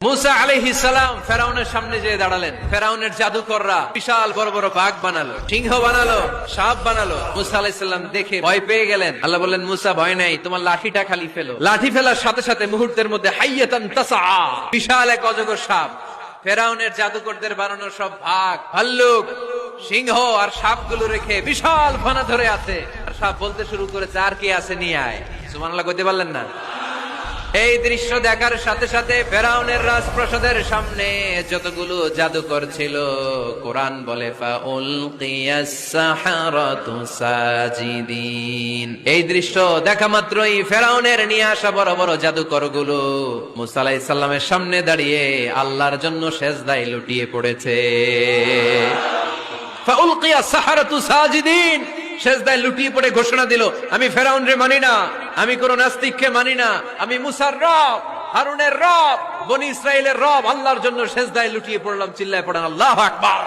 মুসা আলাইহিস সালাম ফেরাউনের সামনে যেয়ে দাঁড়ালেন। ফেরাউনের জাদুকররা বিশাল বড় বড় বাঘ বানালো, সিংহ বানালো, সাপ বানালো। মুসা আলাইহিস সালাম দেখে ভয় পেয়ে গেলেন। আল্লাহ বললেন, মুসা ভয় নাই, তোমার লাঠিটা খালি ফেলো। লাঠি ফেলার সাথে সাথে মুহূর্তের মধ্যে হাইয়াতান তাসআ, বিশাল এক অজগর সাপ। ফেরাউনের জাদুকরদের বানানো সব ভাগ, ভাল্লুক, সিংহ আর সাপগুলো রেখে বিশাল ফানা ধরে আছে। আর সাপ বলতে শুরু করেছে, আর কি আছে নিয়ে আয়। সুবহানাল্লাহ কইতে পারলেন না? এই দৃশ্য দেখার সাথে সাথে ফেরাউনের রাজপ্রাসাদের সামনে যতগুলো জাদুকর ছিল, কোরআন বলে ফাউলকিয়াস সাহারাতু সাজিদিন। এই দৃশ্য দেখা মাত্রই ফেরাউনের নিয়ে আসা বড় বড় জাদুকর গুলো মুসা আলাইহিস সালামের সামনে দাঁড়িয়ে আল্লাহর জন্য সেজদায় লুটিয়ে পড়েছে। ফাউলকিয়াস সাহারাতু সাজিদিন, সেজদায় লুটিয়ে পড়ে ঘোষণা দিল, আমি ফেরাউন রে মানি না, আমি কোন নাস্তিককে মানি না, আমি মুসার রব, হারুনের রব, বনি ইসরাইলের রব, আল্লাহর জন্য সেজদায় লুটিয়ে পড়লাম। চিল্লায় পড়েন আল্লাহু আকবার।